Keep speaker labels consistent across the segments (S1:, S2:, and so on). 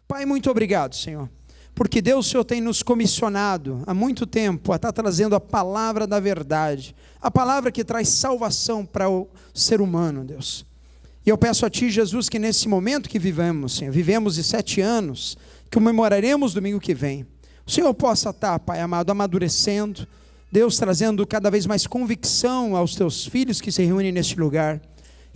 S1: Pai, muito obrigado, Senhor, porque Deus, o Senhor tem nos comissionado há muito tempo a estar trazendo a palavra da verdade, a palavra que traz salvação para o ser humano, Deus. E eu peço a Ti, Jesus, que nesse momento que vivemos, Senhor, vivemos de 7 anos, que comemoraremos domingo que vem, o Senhor possa estar, Pai amado, amadurecendo, Deus, trazendo cada vez mais convicção aos Teus filhos que se reúnem neste lugar.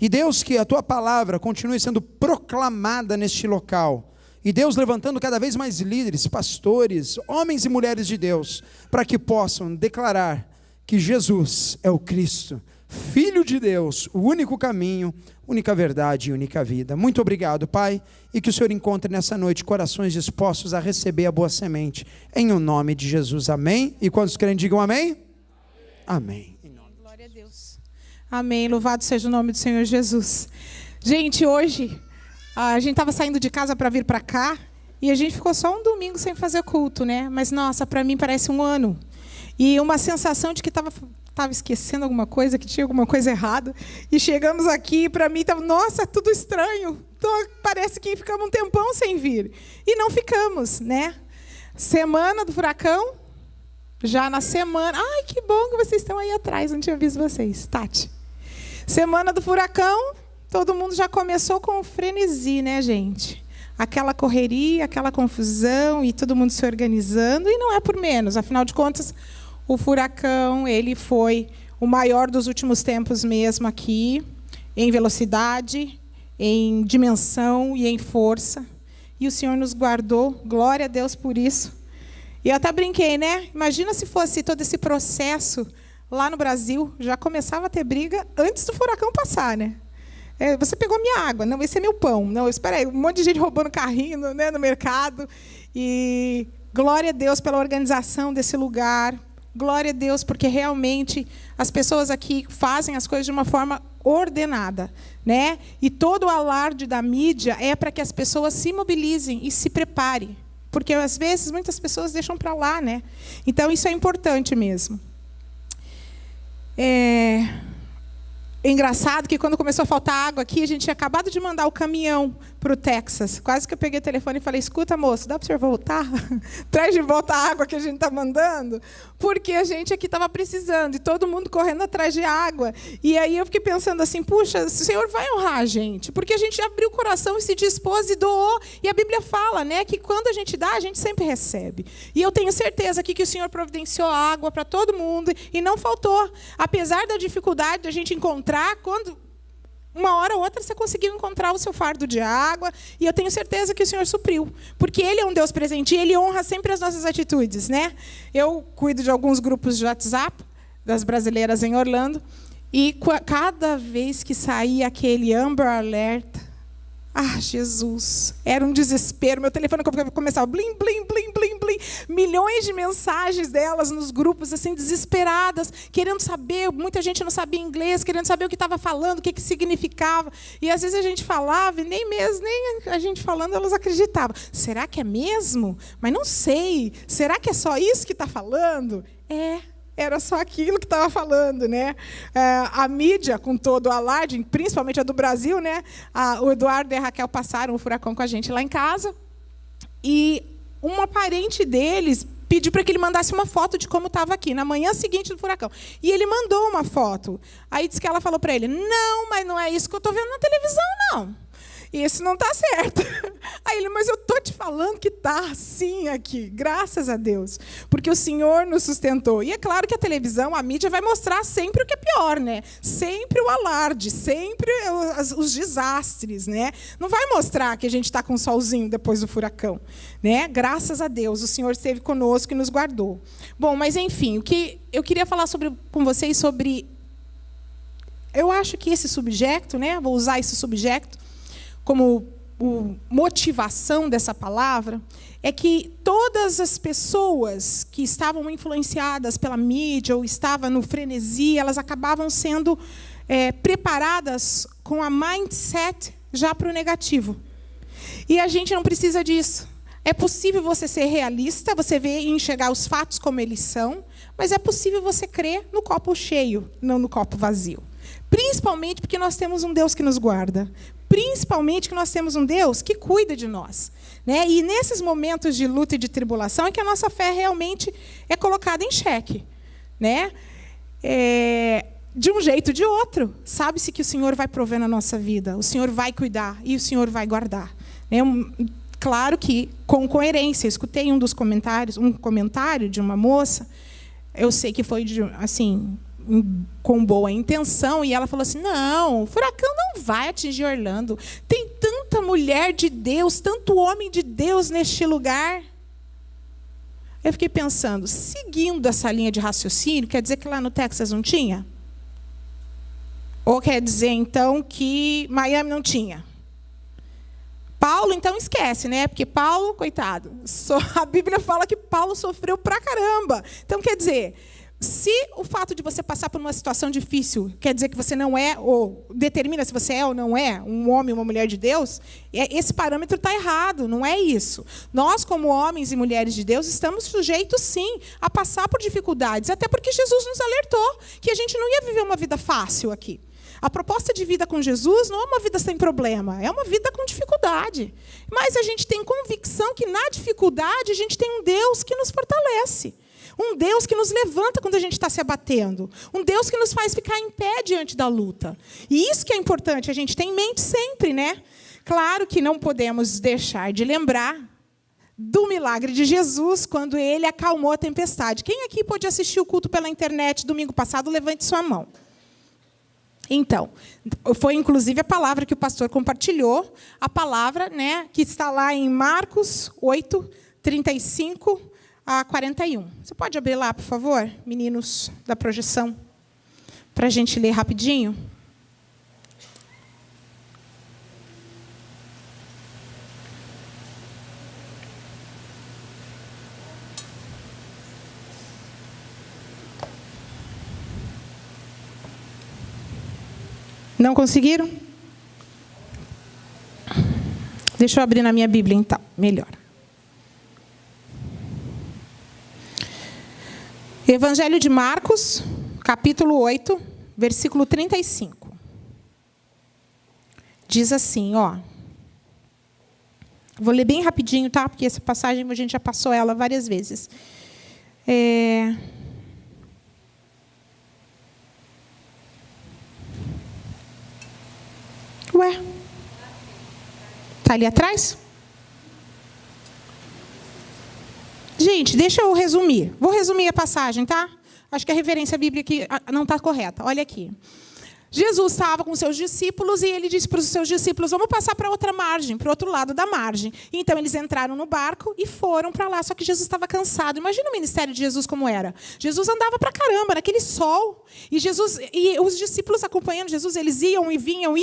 S1: E Deus, que a Tua palavra continue sendo proclamada neste local. E Deus levantando cada vez mais líderes, pastores, homens e mulheres de Deus, para que possam declarar que Jesus é o Cristo, Filho de Deus, o único caminho, única verdade e única vida. Muito obrigado, Pai, e que o Senhor encontre nessa noite corações dispostos a receber a boa semente, em o nome de Jesus, amém? E quantos querem, digam amém? Amém.
S2: Glória a Deus. Amém, louvado seja o nome do Senhor Jesus. Gente, hoje a gente estava saindo de casa para vir para cá, e a gente ficou só um domingo sem fazer culto, né? Mas nossa, para mim parece um ano. E uma sensação de que estava esquecendo alguma coisa, que tinha alguma coisa errada. E chegamos aqui, para mim estava, nossa, tudo estranho. Então, parece que ficamos um tempão sem vir. E não ficamos, né? Semana do furacão, já na semana. Ai, que bom que vocês estão aí atrás, não tinha visto vocês. Tati. Semana do furacão, todo mundo já começou com o frenesi, né, gente? Aquela correria, aquela confusão e todo mundo se organizando. E não é por menos, afinal de contas, o furacão, ele foi o maior dos últimos tempos mesmo aqui, em velocidade, em dimensão e em força. E o Senhor nos guardou, glória a Deus por isso. E eu até brinquei, né? Imagina se fosse todo esse processo lá no Brasil, já começava a ter briga antes do furacão passar, né? Você pegou minha água, não, esse é meu pão. Não, espera aí, um monte de gente roubando carrinho no mercado. E glória a Deus pela organização desse lugar. Glória a Deus, porque realmente as pessoas aqui fazem as coisas de uma forma ordenada, né? E todo o alarde da mídia é para que as pessoas se mobilizem e se preparem. Porque, às vezes, muitas pessoas deixam para lá, né? Então, isso é importante mesmo. É engraçado que quando começou a faltar água aqui, a gente tinha acabado de mandar o caminhão para o Texas. Quase que eu peguei o telefone e falei, escuta, moço, dá para o senhor voltar? Traz de volta a água que a gente está mandando. Porque a gente aqui estava precisando, e todo mundo correndo atrás de água. E aí eu fiquei pensando assim, puxa, o Senhor vai honrar a gente, porque a gente abriu o coração e se dispôs e doou. E a Bíblia fala, né, que quando a gente dá, a gente sempre recebe. E eu tenho certeza aqui que o Senhor providenciou água para todo mundo, e não faltou. Apesar da dificuldade da gente encontrar, quando uma hora ou outra você conseguiu encontrar o seu fardo de água, e eu tenho certeza que o Senhor supriu, porque Ele é um Deus presente, e Ele honra sempre as nossas atitudes, né? Eu cuido de alguns grupos de WhatsApp das brasileiras em Orlando, e cada vez que saía aquele Amber Alert, ah, Jesus, era um desespero. Meu telefone começava blim, blim, blim, blim, blim. Milhões de mensagens delas nos grupos, assim, desesperadas, querendo saber. Muita gente não sabia inglês, querendo saber o que estava falando, o que significava. E às vezes a gente falava, e nem a gente falando, elas acreditavam. Será que é mesmo? Mas não sei. Será que é só isso que está falando? Era só aquilo que estava falando, né? A mídia, com todo o alarde, principalmente a do Brasil, né? O Eduardo e a Raquel passaram o furacão com a gente lá em casa. E uma parente deles pediu para que ele mandasse uma foto de como estava aqui, na manhã seguinte do furacão. E ele mandou uma foto. Aí disse que ela falou para ele, não, mas não é isso que eu estou vendo na televisão, não. Isso não está certo. Aí ele, mas eu estou te falando que está assim aqui, graças a Deus, porque o Senhor nos sustentou. E é claro que a televisão, a mídia vai mostrar sempre o que é pior, né? Sempre o alarde, sempre os desastres, né? Não vai mostrar que a gente está com um solzinho depois do furacão, né? Graças a Deus, o Senhor esteve conosco e nos guardou. Bom, mas enfim, o que eu queria falar com vocês sobre... Eu acho que esse subjecto, né? Vou usar esse subjecto como motivação dessa palavra, é que todas as pessoas que estavam influenciadas pela mídia ou estavam no frenesi, elas acabavam sendo preparadas com a mindset já para o negativo. E a gente não precisa disso. É possível você ser realista, você ver e enxergar os fatos como eles são, mas é possível você crer no copo cheio, não no copo vazio. Principalmente porque nós temos um Deus que nos guarda. Principalmente que nós temos um Deus que cuida de nós. Né? E nesses momentos de luta e de tribulação é que a nossa fé realmente é colocada em xeque. Né? De um jeito ou de outro. Sabe-se que o Senhor vai prover na nossa vida. O Senhor vai cuidar e o Senhor vai guardar. Claro que com coerência. Eu escutei um comentário de uma moça. Eu sei que foi assim, com boa intenção, e ela falou assim: não, o furacão não vai atingir Orlando. Tem tanta mulher de Deus, tanto homem de Deus neste lugar. Eu fiquei pensando, seguindo essa linha de raciocínio, quer dizer que lá no Texas não tinha? Ou quer dizer, então, que Miami não tinha? Paulo, então, esquece, né? Porque Paulo, coitado, a Bíblia fala que Paulo sofreu pra caramba. Então, quer dizer, se o fato de você passar por uma situação difícil quer dizer que você não é, ou determina se você é ou não é um homem ou uma mulher de Deus, esse parâmetro está errado, não é isso. Nós, como homens e mulheres de Deus, estamos sujeitos, sim, a passar por dificuldades, até porque Jesus nos alertou que a gente não ia viver uma vida fácil aqui. A proposta de vida com Jesus não é uma vida sem problema, é uma vida com dificuldade. Mas a gente tem convicção que na dificuldade a gente tem um Deus que nos fortalece. Um Deus que nos levanta quando a gente está se abatendo. Um Deus que nos faz ficar em pé diante da luta. E isso que é importante, a gente tem em mente sempre, né? Claro que não podemos deixar de lembrar do milagre de Jesus quando ele acalmou a tempestade. Quem aqui pôde assistir o culto pela internet domingo passado, levante sua mão. Então, foi inclusive a palavra que o pastor compartilhou, a palavra, né, que está lá em Marcos 8, 35 a 41. Você pode abrir lá, por favor, meninos da projeção, para a gente ler rapidinho? Não conseguiram? Deixa eu abrir na minha Bíblia, então. Melhor. Evangelho de Marcos, capítulo 8, versículo 35. Diz assim, ó. Vou ler bem rapidinho, tá? Porque essa passagem a gente já passou ela várias vezes. Ué? Está ali atrás? Gente, deixa eu resumir. Vou resumir a passagem, tá? Acho que a referência bíblica aqui não está correta. Olha aqui. Jesus estava com seus discípulos e ele disse para os seus discípulos: vamos passar para outra margem, para o outro lado da margem. Então, eles entraram no barco e foram para lá. Só que Jesus estava cansado. Imagina o ministério de Jesus como era. Jesus andava para caramba, naquele sol. E os discípulos acompanhando Jesus, eles iam e vinham,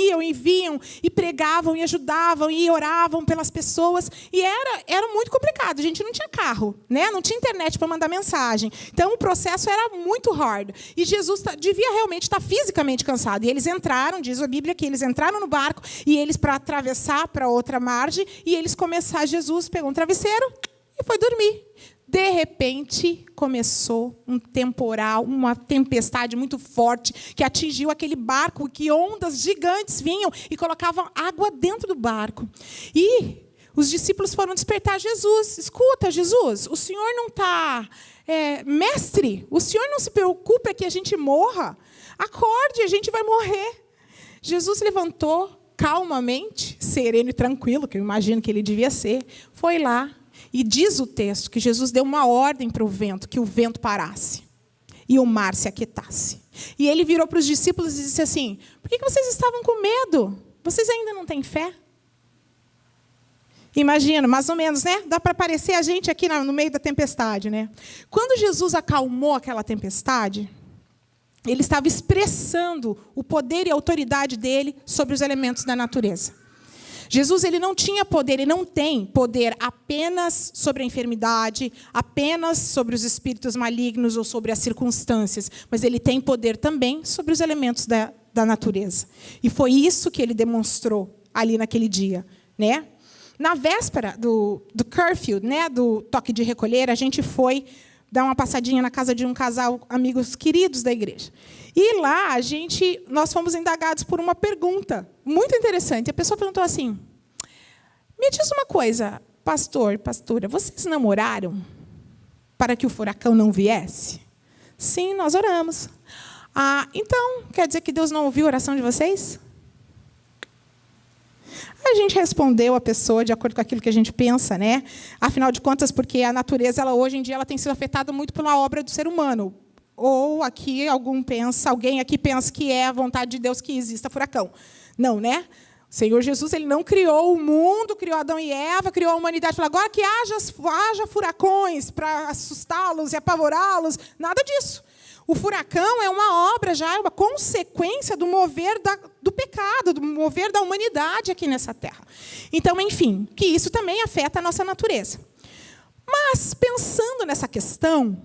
S2: e pregavam, e ajudavam, e oravam pelas pessoas. E era muito complicado. A gente não tinha carro, né? Não tinha internet para mandar mensagem. Então, o processo era muito hard. E Jesus devia realmente estar fisicamente cansado. E eles entraram, diz a Bíblia, que eles entraram no barco, e eles, para atravessar para outra margem, e eles começaram, Jesus pegou um travesseiro e foi dormir. De repente, começou um temporal, uma tempestade muito forte, que atingiu aquele barco, que ondas gigantes vinham e colocavam água dentro do barco. E os discípulos foram despertar Jesus. Escuta, Jesus, o Senhor não está... mestre, o Senhor não se preocupa que a gente morra? Acorde, a gente vai morrer. Jesus levantou calmamente, sereno e tranquilo, que eu imagino que ele devia ser, foi lá. E diz o texto que Jesus deu uma ordem para o vento, que o vento parasse e o mar se aquietasse. E ele virou para os discípulos e disse assim: por que vocês estavam com medo? Vocês ainda não têm fé? Imagina, mais ou menos, né? Dá para parecer a gente aqui no meio da tempestade, né? Quando Jesus acalmou aquela tempestade, ele estava expressando o poder e a autoridade dele sobre os elementos da natureza. Jesus, ele não tinha poder, ele não tem poder apenas sobre a enfermidade, apenas sobre os espíritos malignos ou sobre as circunstâncias, mas ele tem poder também sobre os elementos da natureza. E foi isso que ele demonstrou ali naquele dia, né? Na véspera do curfew, né, do toque de recolher, a gente foi dar uma passadinha na casa de um casal, amigos queridos da igreja. E lá, nós fomos indagados por uma pergunta muito interessante. A pessoa perguntou assim, me diz uma coisa, pastor, pastora, vocês namoraram para que o furacão não viesse? Sim, nós oramos. Então, quer dizer que Deus não ouviu a oração de vocês? A gente respondeu a pessoa de acordo com aquilo que a gente pensa, né? Afinal de contas, porque a natureza, hoje em dia, ela tem sido afetada muito pela obra do ser humano. Ou aqui alguém aqui pensa que é a vontade de Deus que exista furacão. Não, né? O Senhor Jesus, ele não criou o mundo, criou Adão e Eva, criou a humanidade, falou agora que haja furacões para assustá-los e apavorá-los. Nada disso. O furacão é uma obra já, é uma consequência do mover do pecado, do mover da humanidade aqui nessa terra. Então, enfim, que isso também afeta a nossa natureza. Mas, pensando nessa questão,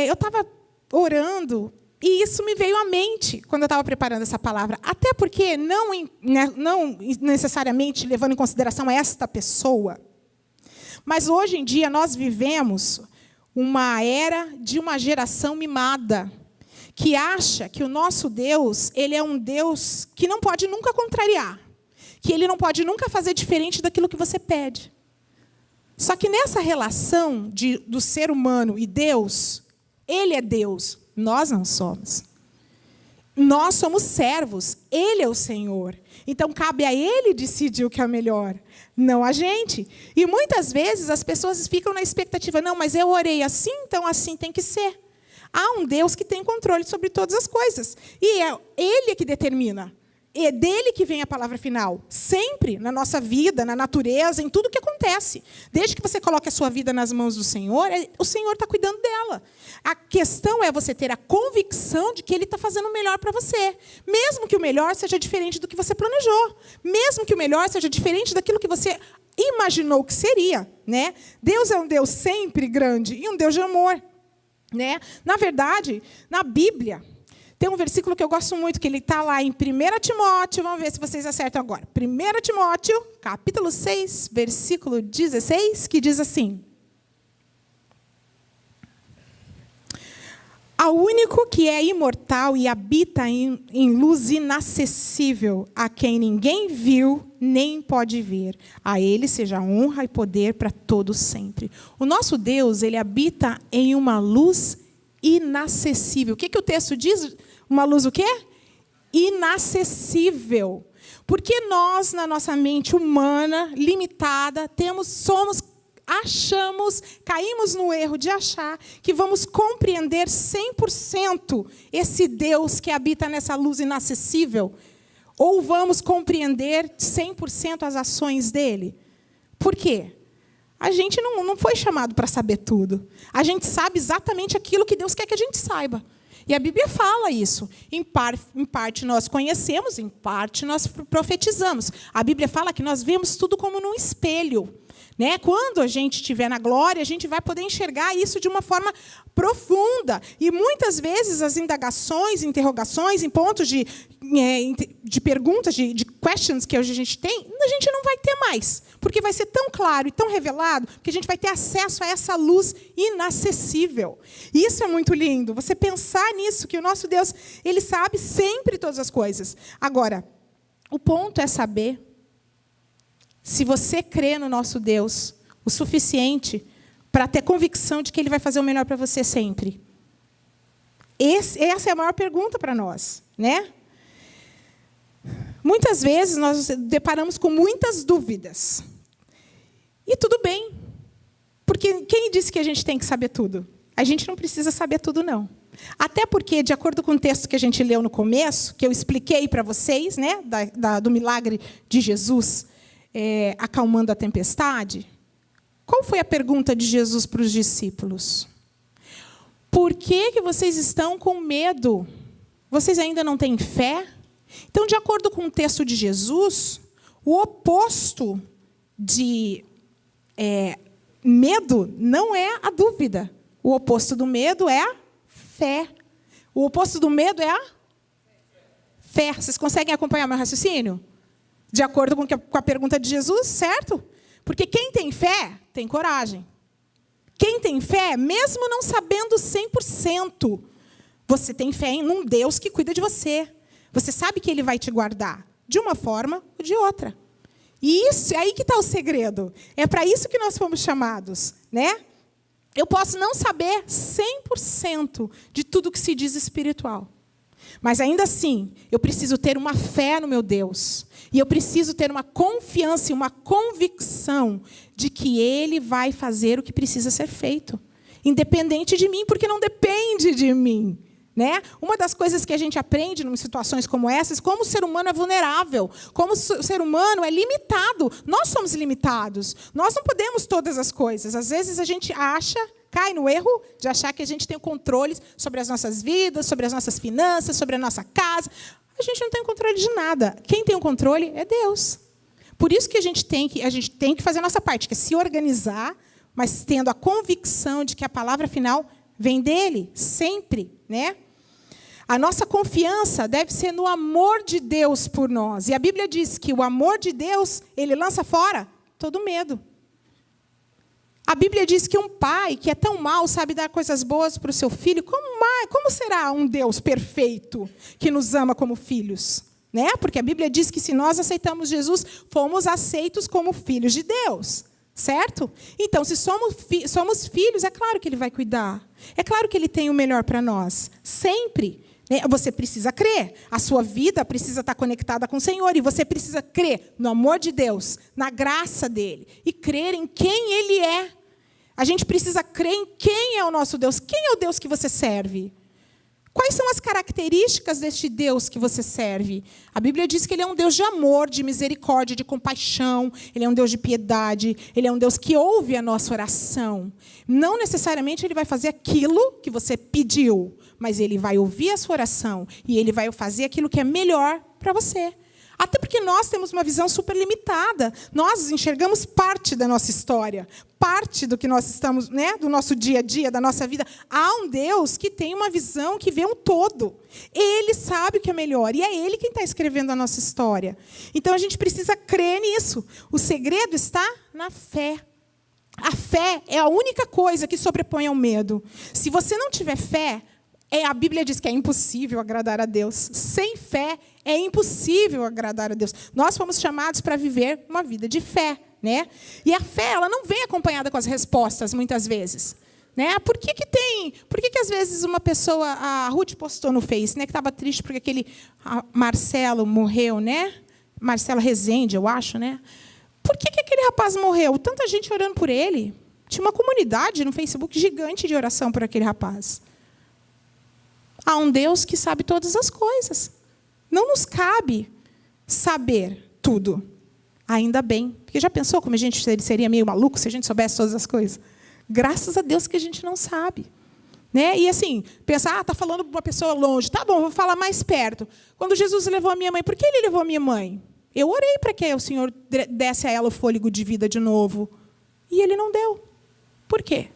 S2: eu estava orando e isso me veio à mente quando eu estava preparando essa palavra. Até porque, não necessariamente levando em consideração esta pessoa, mas hoje em dia nós vivemos uma era de uma geração mimada, que acha que o nosso Deus, ele é um Deus que não pode nunca contrariar, que ele não pode nunca fazer diferente daquilo que você pede. Só que nessa relação do ser humano e Deus, ele é Deus, nós não somos. Nós somos servos, ele é o Senhor. Então, cabe a ele decidir o que é melhor, não a gente. E muitas vezes as pessoas ficam na expectativa, não, mas eu orei assim, então assim tem que ser. Há um Deus que tem controle sobre todas as coisas. E é ele que determina. É dele que vem a palavra final. Sempre, na nossa vida, na natureza, em tudo que acontece. Desde que você coloque a sua vida nas mãos do Senhor, o Senhor está cuidando dela. A questão é você ter a convicção de que Ele está fazendo o melhor para você. Mesmo que o melhor seja diferente do que você planejou. Mesmo que o melhor seja diferente daquilo que você imaginou que seria. Né? Deus é um Deus sempre grande e um Deus de amor. Né? Na verdade, na Bíblia, tem um versículo que eu gosto muito, que ele está lá em 1 Timóteo, vamos ver se vocês acertam agora. 1 Timóteo, capítulo 6, versículo 16, que diz assim: ao único que é imortal e habita em luz inacessível, a quem ninguém viu nem pode ver, a ele seja honra e poder para todos sempre. O nosso Deus, ele habita em uma luz inacessível. O que o texto diz? Uma luz o quê? Inacessível. Porque nós, na nossa mente humana, limitada, caímos no erro de achar que vamos compreender 100% esse Deus que habita nessa luz inacessível, ou vamos compreender 100% as ações dele. Por quê? A gente não foi chamado para saber tudo. A gente sabe exatamente aquilo que Deus quer que a gente saiba. E a Bíblia fala isso. Em parte nós conhecemos, em parte nós profetizamos. A Bíblia fala que nós vemos tudo como num espelho. Né? Quando a gente estiver na glória, a gente vai poder enxergar isso de uma forma profunda. E muitas vezes as indagações, interrogações, em pontos de perguntas, de questions que hoje a gente tem, a gente não vai ter mais. Porque vai ser tão claro e tão revelado que a gente vai ter acesso a essa luz inacessível. E isso é muito lindo. Você pensar nisso, que o nosso Deus, ele sabe sempre todas as coisas. Agora, o ponto é saber se você crê no nosso Deus o suficiente para ter convicção de que Ele vai fazer o melhor para você sempre. Essa é a maior pergunta para nós. Né? Muitas vezes nós nos deparamos com muitas dúvidas. E tudo bem. Porque quem disse que a gente tem que saber tudo? A gente não precisa saber tudo, não. Até porque, de acordo com o texto que a gente leu no começo, que eu expliquei para vocês, né, do milagre de Jesus, acalmando a tempestade, qual foi a pergunta de Jesus para os discípulos? Por que vocês estão com medo? Vocês ainda não têm fé? Então, de acordo com o texto de Jesus, o oposto de medo não é a dúvida. O oposto do medo é a fé. O oposto do medo é a fé. Vocês conseguem acompanhar meu raciocínio? De acordo com a pergunta de Jesus, certo? Porque quem tem fé, tem coragem. Quem tem fé, mesmo não sabendo 100%, você tem fé em um Deus que cuida de você. Você sabe que Ele vai te guardar, de uma forma ou de outra. E isso, é aí que está o segredo. É para isso que nós fomos chamados, né? Eu posso não saber 100% de tudo que se diz espiritual. Mas ainda assim, eu preciso ter uma fé no meu Deus. E eu preciso ter uma confiança e uma convicção de que Ele vai fazer o que precisa ser feito. Independente de mim, porque não depende de mim. Né? Uma das coisas que a gente aprende em situações como essas, como o ser humano é vulnerável, como o ser humano é limitado. Nós somos limitados. Nós não podemos todas as coisas. Às vezes a gente cai no erro de achar que a gente tem o controle sobre as nossas vidas, sobre as nossas finanças, sobre a nossa casa. A gente não tem controle de nada. Quem tem o controle é Deus. Por isso que a gente tem que fazer a nossa parte, que é se organizar, mas tendo a convicção de que a palavra final vem dele, sempre, né? A nossa confiança deve ser no amor de Deus por nós. E a Bíblia diz que o amor de Deus, ele lança fora todo medo. A Bíblia diz que um pai que é tão mau sabe dar coisas boas para o seu filho. Como será um Deus perfeito que nos ama como filhos? Né? Porque a Bíblia diz que se nós aceitamos Jesus, fomos aceitos como filhos de Deus. Certo? Então, se somos filhos, é claro que Ele vai cuidar. É claro que Ele tem o melhor para nós. Sempre. Você precisa crer. A sua vida precisa estar conectada com o Senhor. E você precisa crer no amor de Deus, na graça dEle. E crer em quem Ele é. A gente precisa crer em quem é o nosso Deus. Quem é o Deus que você serve? Quais são as características deste Deus que você serve? A Bíblia diz que Ele é um Deus de amor, de misericórdia, de compaixão. Ele é um Deus de piedade. Ele é um Deus que ouve a nossa oração. Não necessariamente Ele vai fazer aquilo que você pediu, mas Ele vai ouvir a sua oração e Ele vai fazer aquilo que é melhor para você. Até porque nós temos uma visão super limitada. Nós enxergamos parte da nossa história, parte do que nós estamos, né, do nosso dia a dia, da nossa vida. Há um Deus que tem uma visão que vê um todo. Ele sabe o que é melhor e é Ele quem está escrevendo a nossa história. Então a gente precisa crer nisso. O segredo está na fé. A fé é a única coisa que sobrepõe ao medo. Se você não tiver fé, a Bíblia diz que é impossível agradar a Deus. Sem fé, é impossível agradar a Deus. Nós fomos chamados para viver uma vida de fé, né? E a fé, ela não vem acompanhada com as respostas, muitas vezes. Né? Por que às vezes uma pessoa... A Ruth postou no Face, né, que estava triste porque aquele Marcelo morreu, né? Marcelo Rezende, eu acho, né? Por que aquele rapaz morreu? Tanta gente orando por ele. Tinha uma comunidade no Facebook gigante de oração por aquele rapaz. Há um Deus que sabe todas as coisas. Não nos cabe saber tudo. Ainda bem. Porque já pensou como a gente seria meio maluco se a gente soubesse todas as coisas? Graças a Deus que a gente não sabe. Né? E assim, pensar, está falando para uma pessoa longe. Tá bom, vou falar mais perto. Quando Jesus levou a minha mãe, por que Ele levou a minha mãe? Eu orei para que o Senhor desse a ela o fôlego de vida de novo. E Ele não deu. Por quê?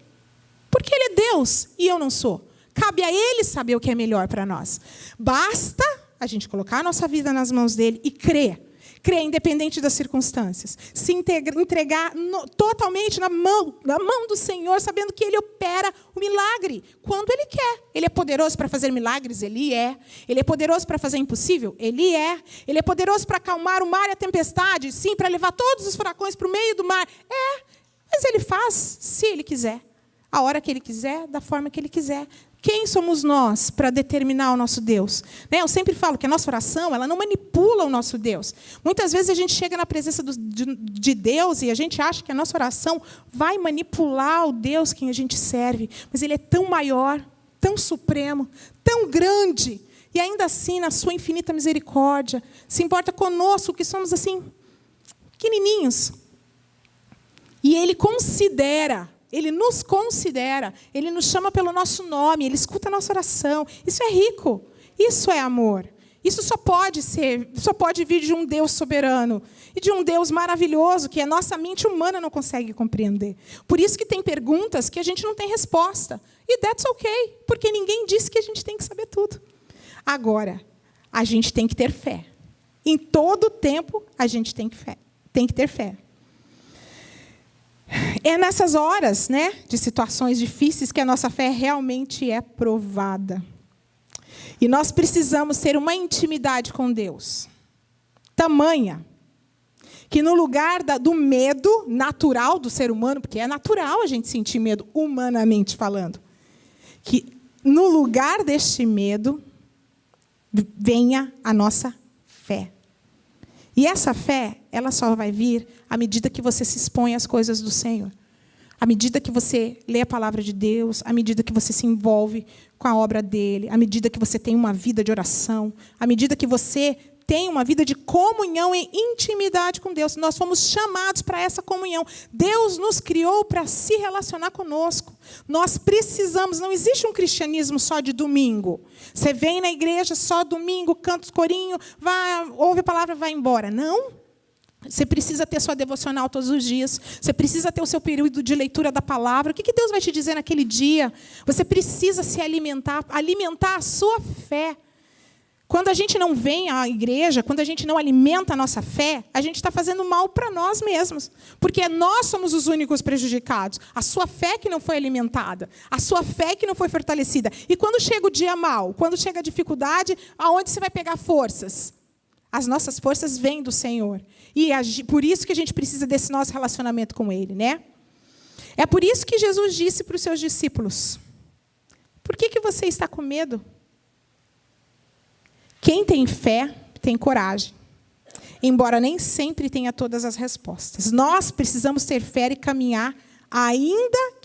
S2: Porque Ele é Deus e eu não sou. Cabe a Ele saber o que é melhor para nós. Basta a gente colocar a nossa vida nas mãos dEle e crer. Crer independente das circunstâncias. Se entregar totalmente na mão do Senhor, sabendo que Ele opera o milagre quando Ele quer. Ele é poderoso para fazer milagres? Ele é. Ele é poderoso para fazer impossível? Ele é. Ele é poderoso para acalmar o mar e a tempestade? Sim, para levar todos os furacões para o meio do mar? É. Mas Ele faz se Ele quiser. A hora que Ele quiser, da forma que Ele quiser. Quem somos nós para determinar o nosso Deus? Eu sempre falo que a nossa oração, ela não manipula o nosso Deus. Muitas vezes a gente chega na presença de Deus e a gente acha que a nossa oração vai manipular o Deus que a gente serve. Mas Ele é tão maior, tão supremo, tão grande. E ainda assim, na sua infinita misericórdia, se importa conosco, que somos assim, pequenininhos. E Ele considera... Ele nos considera, Ele nos chama pelo nosso nome, Ele escuta a nossa oração. Isso é rico, isso é amor. Isso só pode vir de um Deus soberano e de um Deus maravilhoso que a nossa mente humana não consegue compreender. Por isso que tem perguntas que a gente não tem resposta. E that's okay, porque ninguém disse que a gente tem que saber tudo. Agora, a gente tem que ter fé. Em todo tempo, a gente tem que ter fé. É nessas horas, né, de situações difíceis que a nossa fé realmente é provada. E nós precisamos ter uma intimidade com Deus tamanha que no lugar do medo natural do ser humano, porque é natural a gente sentir medo, humanamente falando, que no lugar deste medo venha a nossa fé. E essa fé, ela só vai vir à medida que você se expõe às coisas do Senhor. À medida que você lê a palavra de Deus, à medida que você se envolve com a obra dele, à medida que você tem uma vida de oração, à medida que você tem uma vida de comunhão e intimidade com Deus. Nós fomos chamados para essa comunhão. Deus nos criou para se relacionar conosco. Nós precisamos, não existe um cristianismo só de domingo. Você vem na igreja só domingo, canta os corinhos, ouve a palavra e vai embora. Não. Você precisa ter sua devocional todos os dias. Você precisa ter o seu período de leitura da palavra. O que Deus vai te dizer naquele dia? Você precisa se alimentar a sua fé. Quando a gente não vem à igreja, quando a gente não alimenta a nossa fé, a gente está fazendo mal para nós mesmos. Porque nós somos os únicos prejudicados. A sua fé que não foi alimentada. A sua fé que não foi fortalecida. E quando chega o dia mal, quando chega a dificuldade, aonde você vai pegar forças? As nossas forças vêm do Senhor. E por isso que a gente precisa desse nosso relacionamento com Ele, né? É por isso que Jesus disse para os seus discípulos: por que você está com medo? Quem tem fé, tem coragem. Embora nem sempre tenha todas as respostas. Nós precisamos ter fé e caminhar, ainda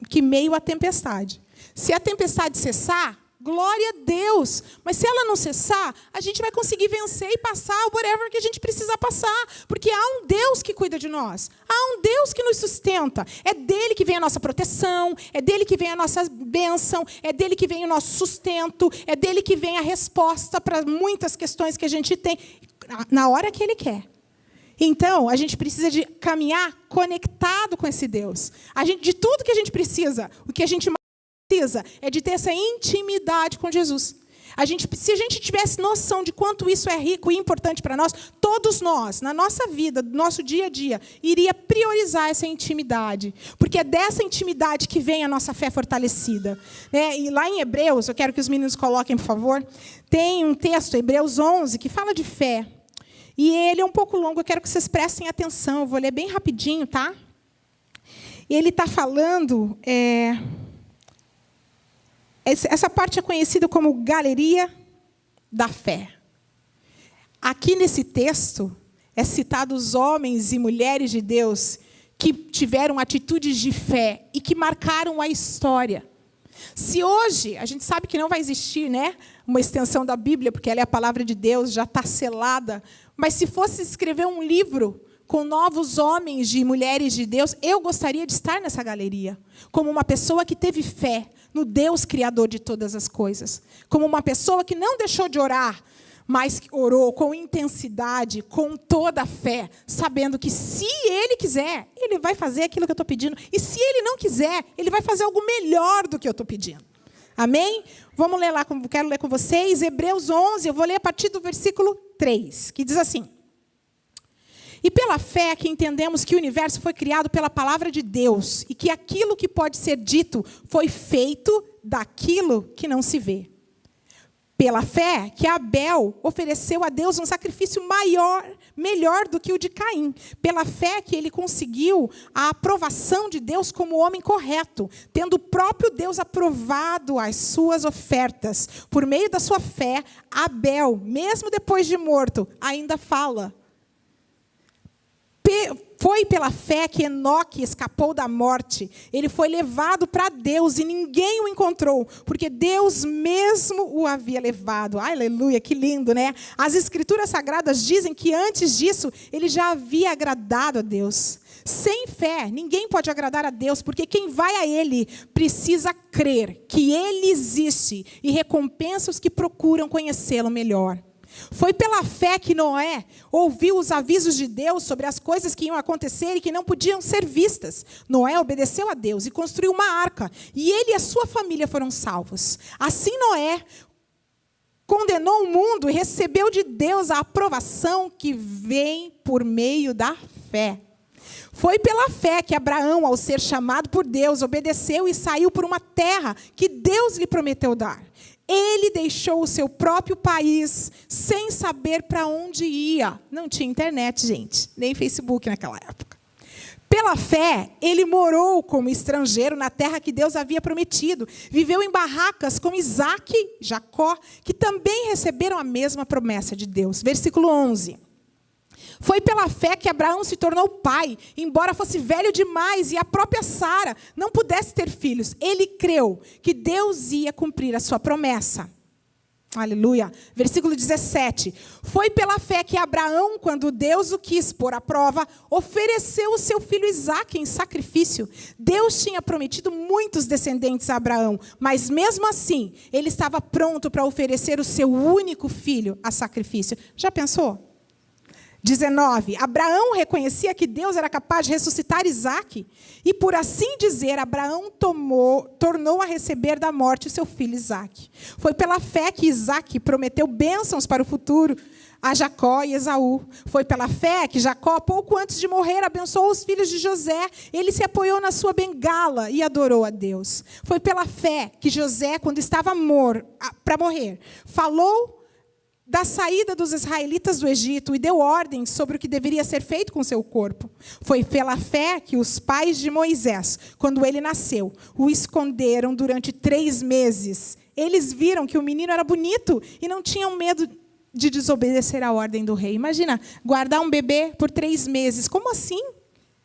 S2: que meio à tempestade. Se a tempestade cessar, glória a Deus. Mas se ela não cessar, a gente vai conseguir vencer e passar o whatever que a gente precisa passar. Porque há um Deus que cuida de nós. Há um Deus que nos sustenta. É dele que vem a nossa proteção. É dele que vem a nossa bênção. É dele que vem o nosso sustento. É dele que vem a resposta para muitas questões que a gente tem. Na hora que ele quer. Então, a gente precisa de caminhar conectado com esse Deus. De tudo que a gente precisa, o que a gente precisa é de ter essa intimidade com Jesus. Se a gente tivesse noção de quanto isso é rico e importante para nós, todos nós, na nossa vida, no nosso dia a dia, iria priorizar essa intimidade. Porque é dessa intimidade que vem a nossa fé fortalecida. E lá em Hebreus, eu quero que os meninos coloquem, por favor, tem um texto, Hebreus 11, que fala de fé. E ele é um pouco longo, eu quero que vocês prestem atenção. Eu vou ler bem rapidinho, tá? Ele está falando... Essa parte é conhecida como galeria da fé. Aqui nesse texto é citado os homens e mulheres de Deus que tiveram atitudes de fé e que marcaram a história. Se hoje, a gente sabe que não vai existir, né, uma extensão da Bíblia, porque ela é a palavra de Deus, já está selada, mas se fosse escrever um livro com novos homens e mulheres de Deus, eu gostaria de estar nessa galeria, como uma pessoa que teve fé no Deus criador de todas as coisas, como uma pessoa que não deixou de orar, mas orou com intensidade, com toda a fé, sabendo que se Ele quiser, Ele vai fazer aquilo que eu estou pedindo, e se Ele não quiser, Ele vai fazer algo melhor do que eu estou pedindo. Amém? Vamos ler lá, quero ler com vocês, Hebreus 11, eu vou ler a partir do versículo 3, que diz assim: e pela fé que entendemos que o universo foi criado pela palavra de Deus e que aquilo que pode ser dito foi feito daquilo que não se vê. Pela fé que Abel ofereceu a Deus um sacrifício melhor do que o de Caim. Pela fé que ele conseguiu a aprovação de Deus como homem correto, tendo o próprio Deus aprovado as suas ofertas. Por meio da sua fé, Abel, mesmo depois de morto, ainda fala. Foi pela fé que Enoque escapou da morte. Ele foi levado para Deus e ninguém o encontrou, porque Deus mesmo o havia levado. Aleluia, que lindo, né? As Escrituras Sagradas dizem que antes disso, ele já havia agradado a Deus. Sem fé, ninguém pode agradar a Deus, porque quem vai a Ele precisa crer que Ele existe e recompensa os que procuram conhecê-lo melhor. Foi pela fé que Noé ouviu os avisos de Deus sobre as coisas que iam acontecer e que não podiam ser vistas. Noé obedeceu a Deus e construiu uma arca, e ele e a sua família foram salvos. Assim Noé condenou o mundo e recebeu de Deus a aprovação que vem por meio da fé. Foi pela fé que Abraão, ao ser chamado por Deus, obedeceu e saiu por uma terra que Deus lhe prometeu dar. Ele deixou o seu próprio país sem saber para onde ia. Não tinha internet, gente, nem Facebook naquela época. Pela fé, ele morou como estrangeiro na terra que Deus havia prometido. Viveu em barracas com Isaac e Jacó, que também receberam a mesma promessa de Deus. Versículo 11. Foi pela fé que Abraão se tornou pai, embora fosse velho demais e a própria Sara não pudesse ter filhos. Ele creu que Deus ia cumprir a sua promessa. Aleluia. Versículo 17. Foi pela fé que Abraão, quando Deus o quis pôr à prova, ofereceu o seu filho Isaque em sacrifício. Deus tinha prometido muitos descendentes a Abraão, mas mesmo assim, ele estava pronto para oferecer o seu único filho a sacrifício. Já pensou? 19. Abraão reconhecia que Deus era capaz de ressuscitar Isaque. E, por assim dizer, Abraão tornou a receber da morte o seu filho Isaque. Foi pela fé que Isaque prometeu bênçãos para o futuro a Jacó e Esaú. Foi pela fé que Jacó, pouco antes de morrer, abençoou os filhos de José. Ele se apoiou na sua bengala e adorou a Deus. Foi pela fé que José, quando estava para morrer, falou da saída dos israelitas do Egito e deu ordens sobre o que deveria ser feito com seu corpo. Foi pela fé que os pais de Moisés, quando ele nasceu, o esconderam durante 3 meses. Eles viram que o menino era bonito e não tinham medo de desobedecer a ordem do rei. Imagina, guardar um bebê por 3 meses. Como assim?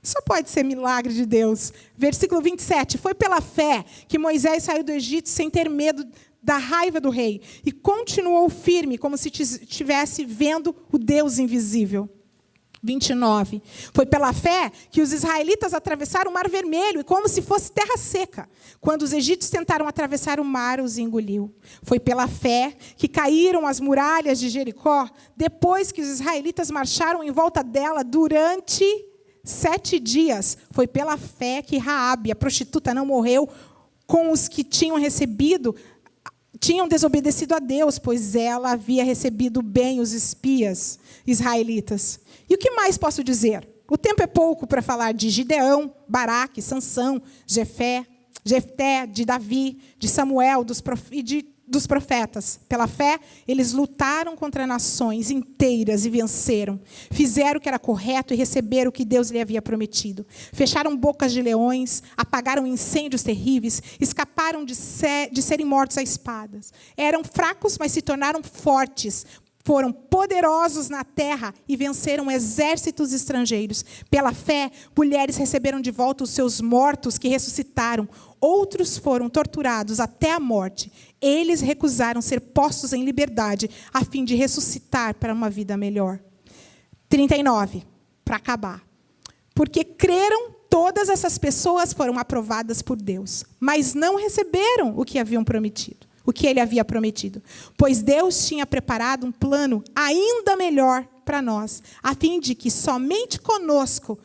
S2: Só pode ser milagre de Deus. Versículo 27. Foi pela fé que Moisés saiu do Egito sem ter medo da raiva do rei, e continuou firme, como se estivesse vendo o Deus invisível. 29. Foi pela fé que os israelitas atravessaram o Mar Vermelho, e como se fosse terra seca. Quando os egípcios tentaram atravessar o mar, os engoliu. Foi pela fé que caíram as muralhas de Jericó, depois que os israelitas marcharam em volta dela durante 7 dias. Foi pela fé que Raabe, a prostituta, não morreu com os que tinham desobedecido a Deus, pois ela havia recebido bem os espias israelitas. E o que mais posso dizer? O tempo é pouco para falar de Gideão, Baraque, Sansão, Jefté, de Davi, de Samuel dos profetas. Pela fé, eles lutaram contra nações inteiras e venceram. Fizeram o que era correto e receberam o que Deus lhe havia prometido. Fecharam bocas de leões, apagaram incêndios terríveis, escaparam de serem mortos a espadas. Eram fracos, mas se tornaram fortes. Foram poderosos na terra e venceram exércitos estrangeiros. Pela fé, mulheres receberam de volta os seus mortos que ressuscitaram. Outros foram torturados até a morte. Eles recusaram ser postos em liberdade, a fim de ressuscitar para uma vida melhor. 39, para acabar. Porque creram, todas essas pessoas foram aprovadas por Deus, mas não receberam o que haviam prometido. O que ele havia prometido. Pois Deus tinha preparado um plano ainda melhor para nós, a fim de que somente conosco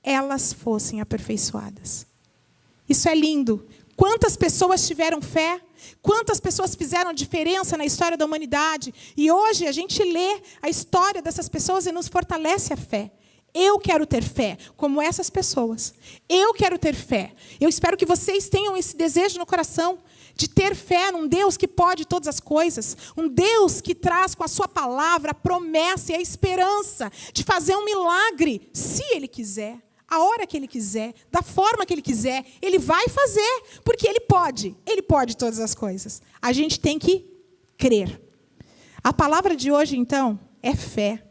S2: elas fossem aperfeiçoadas. Isso é lindo. Quantas pessoas tiveram fé? Quantas pessoas fizeram diferença na história da humanidade? E hoje a gente lê a história dessas pessoas e nos fortalece a fé. Eu quero ter fé, como essas pessoas. Eu quero ter fé. Eu espero que vocês tenham esse desejo no coração de ter fé num Deus que pode todas as coisas. Um Deus que traz com a sua palavra a promessa e a esperança de fazer um milagre, se Ele quiser, a hora que Ele quiser, da forma que Ele quiser. Ele vai fazer, porque Ele pode todas as coisas. A gente tem que crer. A palavra de hoje, então, é fé.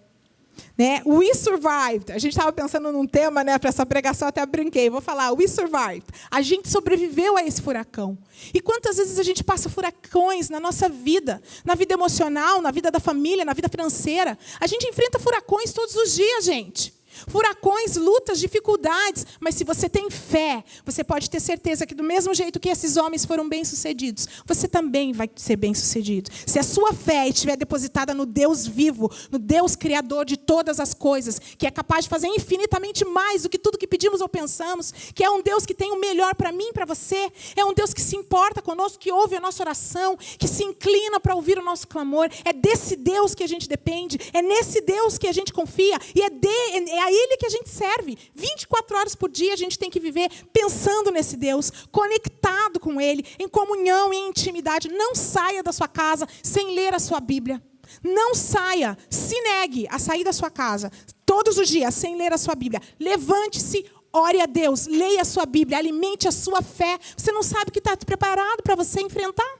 S2: Né? We survived. A gente estava pensando num tema, né, para essa pregação, até brinquei. Vou falar, we survived. A gente sobreviveu a esse furacão. E quantas vezes a gente passa furacões na nossa vida? Na vida emocional, na vida da família, na vida financeira. A gente enfrenta furacões todos os dias, gente. Furacões, lutas, dificuldades. Mas se você tem fé, você pode ter certeza que do mesmo jeito que esses homens foram bem-sucedidos, você também vai ser bem-sucedido. Se a sua fé estiver depositada no Deus vivo, no Deus criador de todas as coisas, que é capaz de fazer infinitamente mais do que tudo que pedimos ou pensamos, que é um Deus que tem o melhor para mim e para você, é um Deus que se importa conosco, que ouve a nossa oração, que se inclina para ouvir o nosso clamor. É desse Deus que a gente depende, é nesse Deus que a gente confia, e é a Ele que a gente serve. 24 horas por dia a gente tem que viver pensando nesse Deus, conectado com Ele, em comunhão, em intimidade. Não saia da sua casa sem ler a sua Bíblia. Não saia, se negue a sair da sua casa todos os dias sem ler a sua Bíblia. Levante-se, ore a Deus, leia a sua Bíblia, alimente a sua fé. Você não sabe o que está preparado para você enfrentar?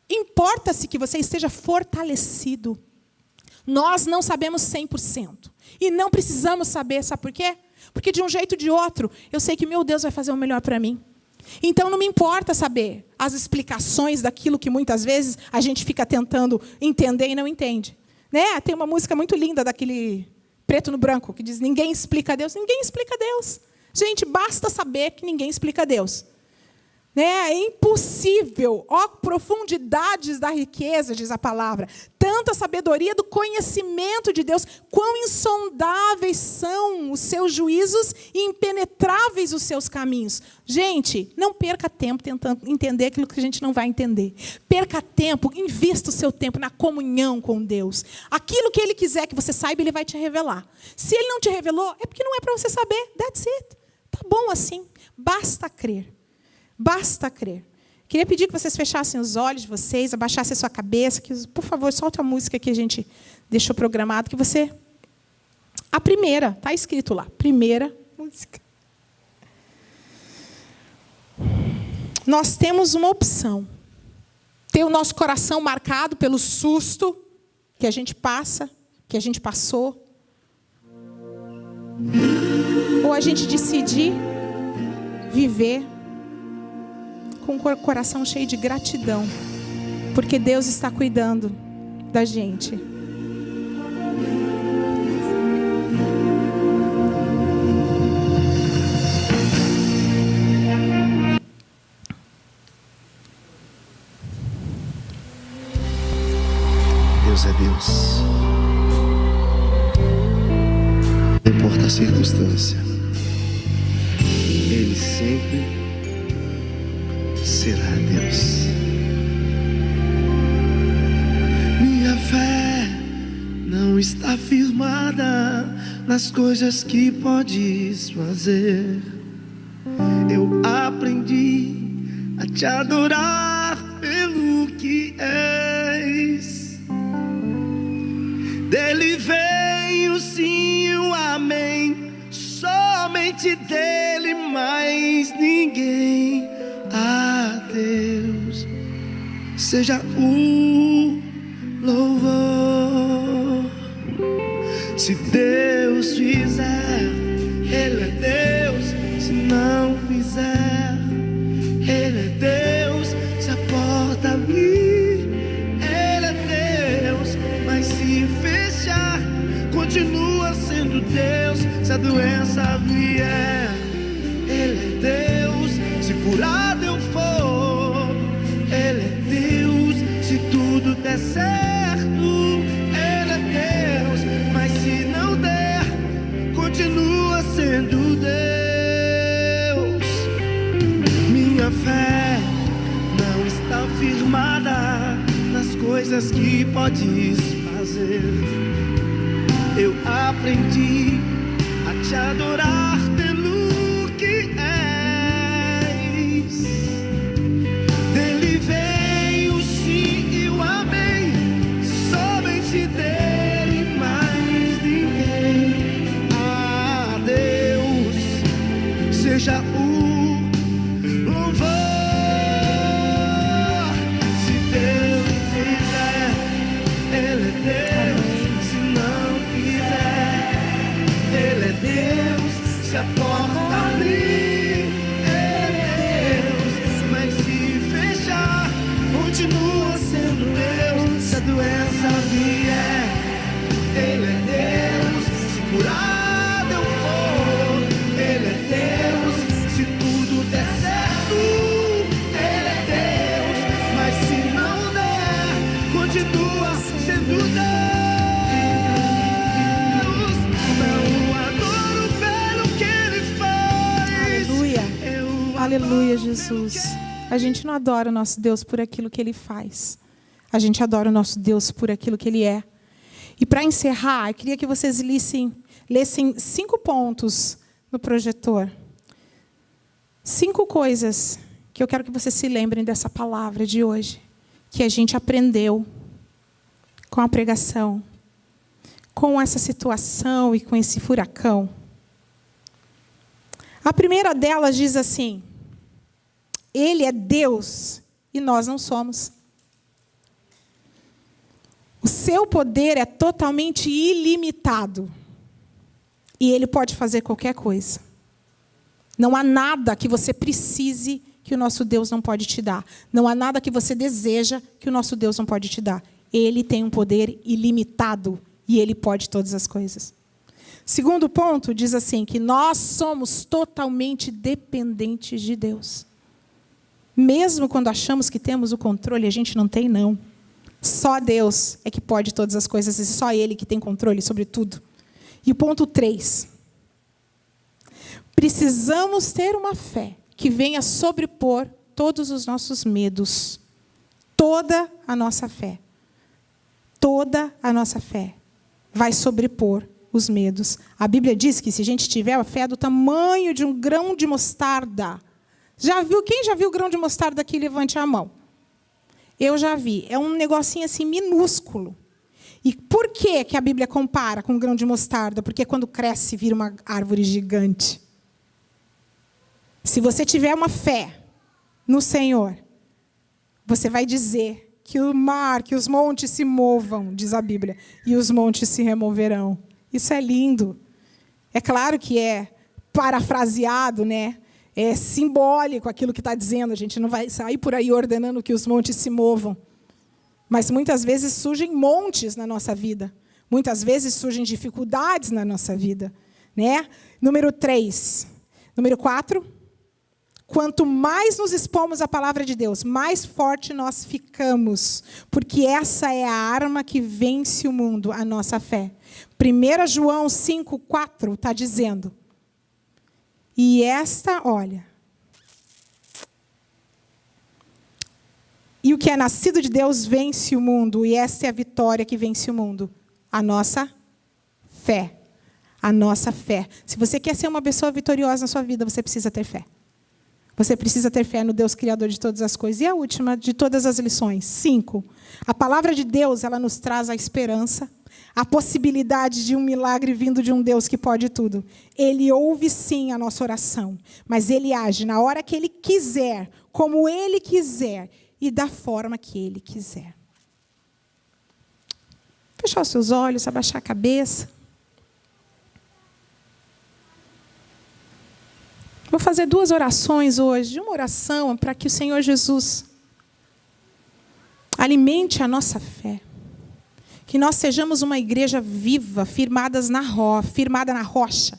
S2: Importa-se que você esteja fortalecido. Nós não sabemos 100%. E não precisamos saber, sabe por quê? Porque de um jeito ou de outro, eu sei que meu Deus vai fazer o melhor para mim. Então não me importa saber as explicações daquilo que muitas vezes a gente fica tentando entender e não entende. Né? Tem uma música muito linda daquele Preto no Branco, que diz: ninguém explica Deus. Ninguém explica Deus. Gente, basta saber que ninguém explica Deus. É impossível, ó profundidades da riqueza, diz a palavra, tanta sabedoria do conhecimento de Deus, quão insondáveis são os seus juízos e impenetráveis os seus caminhos. Gente, não perca tempo tentando entender aquilo que a gente não vai entender. Perca tempo, investa o seu tempo na comunhão com Deus. Aquilo que Ele quiser que você saiba, Ele vai te revelar. Se Ele não te revelou, é porque não é para você saber. That's it. Tá bom assim. Basta crer. Basta crer. Queria pedir que vocês fechassem os olhos de vocês, abaixassem a sua cabeça, que, por favor, solte a música que a gente deixou programado, que você... A primeira, está escrito lá, primeira música. Nós temos uma opção. Ter o nosso coração marcado pelo susto que a gente passa, que a gente passou. Ou a gente decidir viver com o coração cheio de gratidão, porque Deus está cuidando da gente.
S3: Deus é Deus. Não importa a circunstância, Ele sempre será Deus. Minha fé não está firmada nas coisas que podes fazer. Eu aprendi a te adorar pelo que és. Dele vem o sim e o amém, somente dele, mais ninguém. A Deus seja o louvor. Se Deus fizer, Ele é Deus. Se não fizer, Ele é Deus. Se a porta abrir, Ele é Deus. Mas se fechar, continua sendo Deus. Se a doença vier, Ele é Deus. Se curado eu for, Ele é Deus. Se tudo der certo, Ele é Deus. Mas se não der, continua sendo Deus. Minha fé não está firmada nas coisas que podes fazer. Eu aprendi a te adorar pelo que é. Dele vem o sim e o amém, somente dele, mais ninguém. A Deus seja o louvor. Se Deus fizer, Ele é Deus. Se não fizer, Ele é Deus. Se a porta abrir, continua sendo Deus. Se a doença vier, Ele é Deus. Se curado eu for, Ele é Deus. Se tudo der certo, Ele é Deus. Mas se não der, continua sendo Deus. Não adoro pelo que Ele faz.
S2: Aleluia. Aleluia, Jesus. A gente não adora o nosso Deus por aquilo que Ele faz. A gente adora o nosso Deus por aquilo que Ele é. E para encerrar, eu queria que vocês lessem lessem 5 pontos no projetor. 5 coisas que eu quero que vocês se lembrem dessa palavra de hoje, que a gente aprendeu com a pregação, com essa situação e com esse furacão. A primeira delas diz assim: Ele é Deus e nós não somos. O seu poder é totalmente ilimitado. E Ele pode fazer qualquer coisa. Não há nada que você precise que o nosso Deus não pode te dar. Não há nada que você deseja que o nosso Deus não pode te dar. Ele tem um poder ilimitado e Ele pode todas as coisas. Segundo ponto, diz assim, que nós somos totalmente dependentes de Deus. Mesmo quando achamos que temos o controle, a gente não tem, não. Só Deus é que pode todas as coisas e só Ele que tem controle sobre tudo. E o ponto 3. Precisamos ter uma fé que venha sobrepor todos os nossos medos. Toda a nossa fé. Toda a nossa fé vai sobrepor os medos. A Bíblia diz que se a gente tiver a fé do tamanho de um grão de mostarda. Quem já viu grão de mostarda aqui? Levante a mão. Eu já vi. É um negocinho assim minúsculo. E por que a Bíblia compara com um grão de mostarda? Porque quando cresce, vira uma árvore gigante. Se você tiver uma fé no Senhor, você vai dizer que o mar, que os montes se movam, diz a Bíblia, e os montes se removerão. Isso é lindo. É claro que é parafraseado, né? É simbólico aquilo que está dizendo. A gente não vai sair por aí ordenando que os montes se movam. Mas muitas vezes surgem montes na nossa vida. Muitas vezes surgem dificuldades na nossa vida, né? Número 3. Número 4. Quanto mais nos expomos à palavra de Deus, mais forte nós ficamos. Porque essa é a arma que vence o mundo, a nossa fé. 1 João 5,4 está dizendo. E esta, olha. E o que é nascido de Deus vence o mundo. E essa é a vitória que vence o mundo. A nossa fé. A nossa fé. Se você quer ser uma pessoa vitoriosa na sua vida, você precisa ter fé. Você precisa ter fé no Deus Criador de todas as coisas. E a última de todas as lições, 5. A palavra de Deus, ela nos traz a esperança, a possibilidade de um milagre vindo de um Deus que pode tudo. Ele ouve sim a nossa oração, mas Ele age na hora que Ele quiser, como Ele quiser e da forma que Ele quiser. Fechar os seus olhos, abaixar a cabeça. Vou fazer 2 orações hoje. Uma oração para que o Senhor Jesus alimente a nossa fé. Que nós sejamos uma igreja viva, firmada na rocha.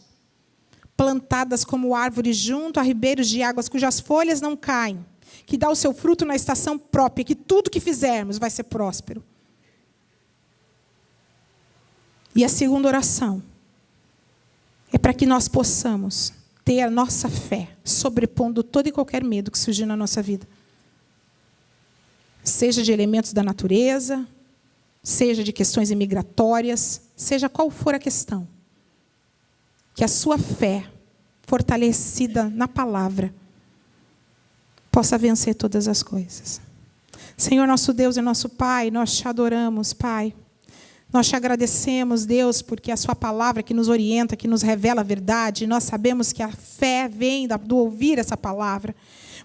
S2: Plantadas como árvores junto a ribeiros de águas, cujas folhas não caem. Que dá o seu fruto na estação própria. Que tudo que fizermos vai ser próspero. E a segunda oração é para que nós possamos ter a nossa fé sobrepondo todo e qualquer medo que surgir na nossa vida. Seja de elementos da natureza, seja de questões imigratórias, seja qual for a questão. Que a sua fé, fortalecida na palavra, possa vencer todas as coisas. Senhor, nosso Deus e nosso Pai, nós te adoramos, Pai. Nós te agradecemos, Deus, porque a sua palavra que nos orienta, que nos revela a verdade. Nós sabemos que a fé vem do ouvir essa palavra.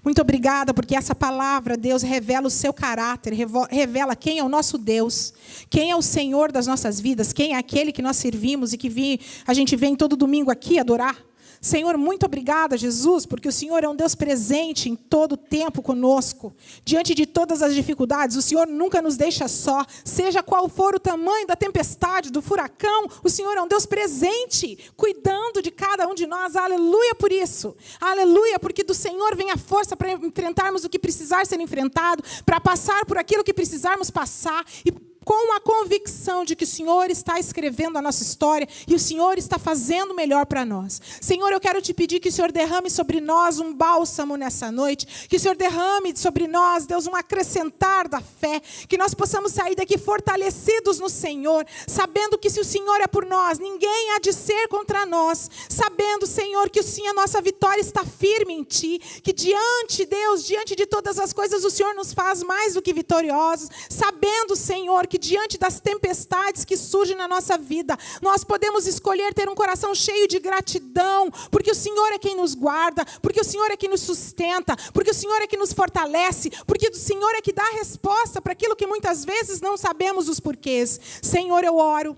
S2: Muito obrigada, porque essa palavra, Deus, revela o seu caráter, revela quem é o nosso Deus, quem é o Senhor das nossas vidas, quem é aquele que nós servimos e que a gente vem todo domingo aqui adorar. Senhor, muito obrigada, Jesus, porque o Senhor é um Deus presente em todo o tempo conosco. Diante de todas as dificuldades, o Senhor nunca nos deixa só. Seja qual for o tamanho da tempestade, do furacão, o Senhor é um Deus presente, cuidando de cada um de nós. Aleluia por isso. Aleluia, porque do Senhor vem a força para enfrentarmos o que precisar ser enfrentado, para passar por aquilo que precisarmos passar. E com a convicção de que o Senhor está escrevendo a nossa história e o Senhor está fazendo melhor para nós. Senhor, eu quero te pedir que o Senhor derrame sobre nós um bálsamo nessa noite, que o Senhor derrame sobre nós, Deus, um acrescentar da fé, que nós possamos sair daqui fortalecidos no Senhor, sabendo que se o Senhor é por nós, ninguém há de ser contra nós, sabendo, Senhor, que sim, a nossa vitória está firme em Ti, que diante, Deus, diante de todas as coisas, o Senhor nos faz mais do que vitoriosos, sabendo, Senhor, que diante das tempestades que surgem na nossa vida, nós podemos escolher ter um coração cheio de gratidão, porque o Senhor é quem nos guarda, porque o Senhor é quem nos sustenta, porque o Senhor é quem nos fortalece, porque o Senhor é que dá a resposta para aquilo que muitas vezes não sabemos os porquês. Senhor, eu oro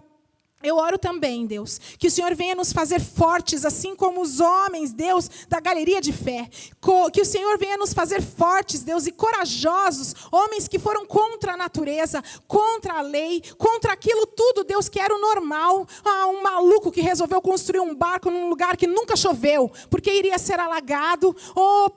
S2: também, Deus, que o Senhor venha nos fazer fortes, assim como os homens, Deus, da galeria de fé. Que o Senhor venha nos fazer fortes, Deus, e corajosos, homens que foram contra a natureza, contra a lei, contra aquilo tudo, Deus, que era o normal. Um maluco que resolveu construir um barco num lugar que nunca choveu, porque iria ser alagado.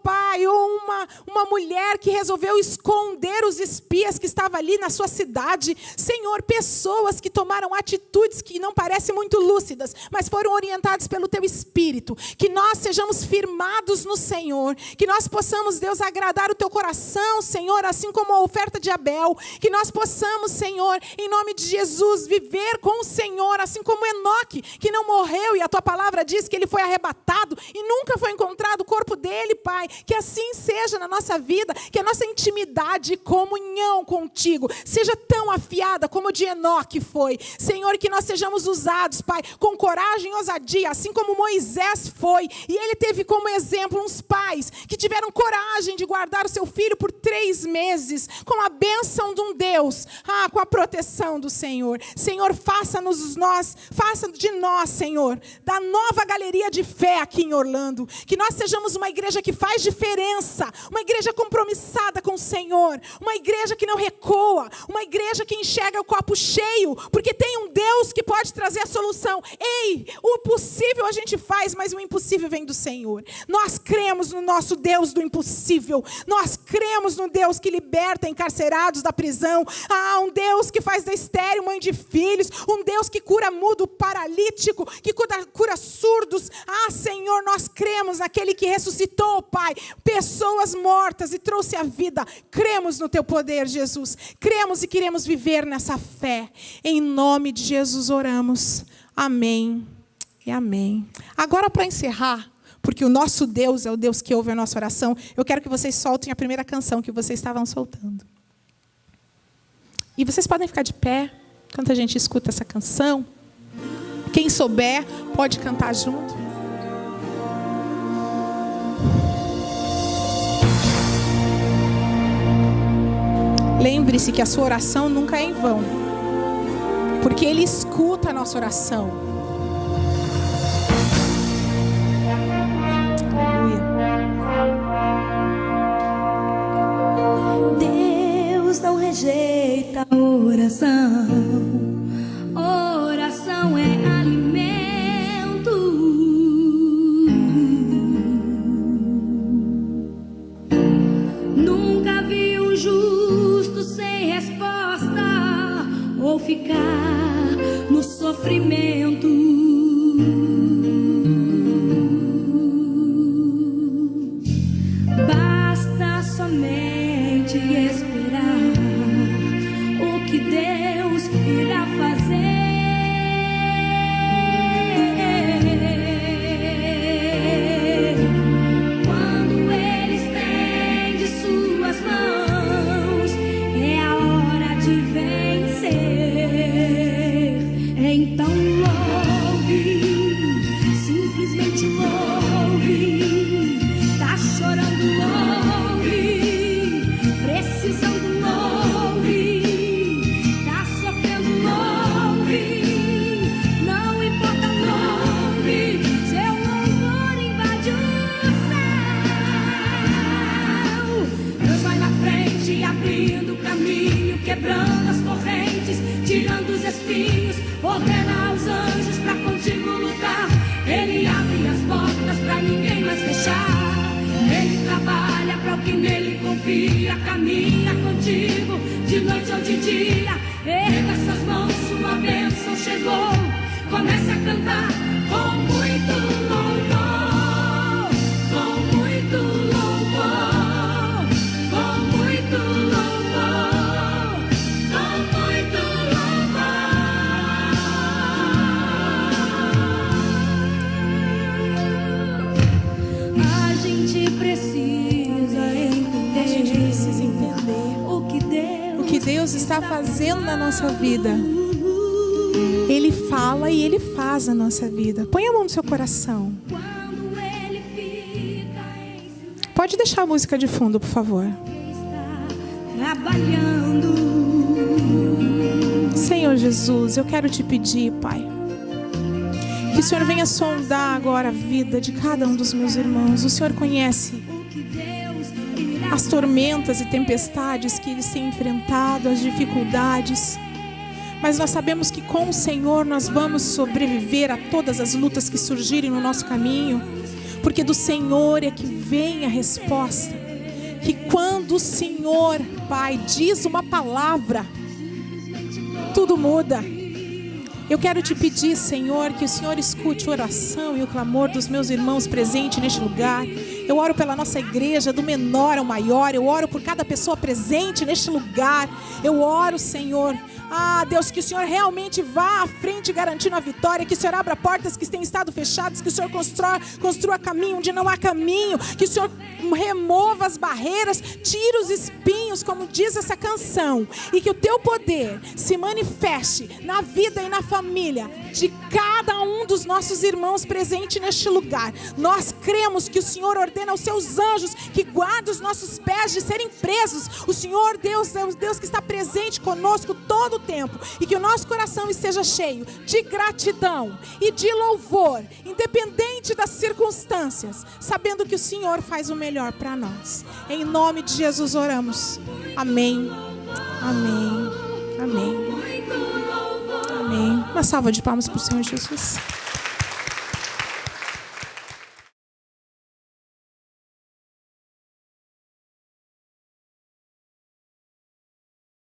S2: Pai, ou uma mulher que resolveu esconder os espias que estavam ali na sua cidade. Senhor, pessoas que tomaram atitudes que não parecem muito lúcidas, mas foram orientados pelo Teu Espírito. Que nós sejamos firmados no Senhor, que nós possamos, Deus, agradar o Teu coração, Senhor, assim como a oferta de Abel. Que nós possamos, Senhor, em nome de Jesus, viver com o Senhor, assim como Enoque, que não morreu, e a Tua palavra diz que ele foi arrebatado e nunca foi encontrado o corpo dele, Pai. Que assim seja na nossa vida, que a nossa intimidade e comunhão contigo seja tão afiada como a de Enoque foi. Senhor, que nós sejamos usados, Pai, com coragem e ousadia, assim como Moisés foi, e ele teve como exemplo uns pais que tiveram coragem de guardar o seu filho por 3 meses, com a bênção de um Deus, com a proteção do Senhor. Senhor, faça de nós, Senhor, da nova galeria de fé aqui em Orlando, que nós sejamos uma igreja que faz diferença, uma igreja compromissada com o Senhor, uma igreja que não recua, uma igreja que enxerga o copo cheio, porque tem um Deus que pode trazer a solução. O possível a gente faz, mas o impossível vem do Senhor. Nós cremos no nosso Deus do impossível. Nós cremos no Deus que liberta encarcerados da prisão. Um Deus que faz da estéril mãe de filhos. Um Deus que cura mudo, paralítico, que cura surdos. Senhor, nós cremos naquele que ressuscitou, Pai, pessoas mortas e trouxe a vida. Cremos no Teu poder, Jesus. Cremos e queremos viver nessa fé. Em nome de Jesus oramos. Amém e amém. Agora, para encerrar, porque o nosso Deus é o Deus que ouve a nossa oração, eu quero que vocês soltem a primeira canção que vocês estavam soltando. E vocês podem ficar de pé enquanto a gente escuta essa canção. Quem souber, pode cantar junto. Lembre-se que a sua oração nunca é em vão, porque Ele escuta a nossa oração. Aleluia.
S4: Deus não rejeita a oração. Oração é alimento. Nunca vi um justo sem resposta ou ficar no sofrimento. Basta somente esperar o que Deus irá fazer. Quando Ele estende suas mãos, é a hora de vencer. Então louve, simplesmente louve. Tá chorando, louve. Precisando, louve. Tá sofrendo, louve. dia caminha contigo, de noite ou de dia. Erga suas mãos, sua bênção chegou. Comece a cantar com muito louvor, com muito louvor, com muito louvor, com muito louvor. A gente precisa entender o que Deus
S2: está fazendo na nossa vida. Ele fala e Ele faz na nossa vida. Põe a mão no seu coração. Pode deixar a música de fundo, por favor. Senhor Jesus, eu quero te pedir, Pai, que o Senhor venha sondar agora a vida de cada um dos meus irmãos. O Senhor conhece as tormentas e tempestades que eles têm enfrentado, as dificuldades. Mas nós sabemos que com o Senhor nós vamos sobreviver a todas as lutas que surgirem no nosso caminho, porque do Senhor é que vem a resposta. Que quando o Senhor, Pai, diz uma palavra, tudo muda. Eu quero te pedir, Senhor, que o Senhor escute a oração e o clamor dos meus irmãos presentes neste lugar. Eu oro pela nossa igreja, do menor ao maior. Eu oro por cada pessoa presente neste lugar. Eu oro, Senhor, Deus, que o Senhor realmente vá à frente garantindo a vitória. Que o Senhor abra portas que têm estado fechadas. Que o Senhor construa caminho onde não há caminho. Que o Senhor remova as barreiras, tire os espinhos, como diz essa canção. E que o teu poder se manifeste na vida e na família de cada um dos nossos irmãos presentes neste lugar. Nós cremos que o Senhor ordena aos seus anjos que guardem os nossos pés de serem presos. O Senhor, Deus, é o Deus que está presente conosco todo o tempo. E que o nosso coração esteja cheio de gratidão e de louvor, independente das circunstâncias, sabendo que o Senhor faz o melhor para nós. Em nome de Jesus oramos. Amém. Amém. Amém. Amém. Uma salva de palmas para o Senhor Jesus.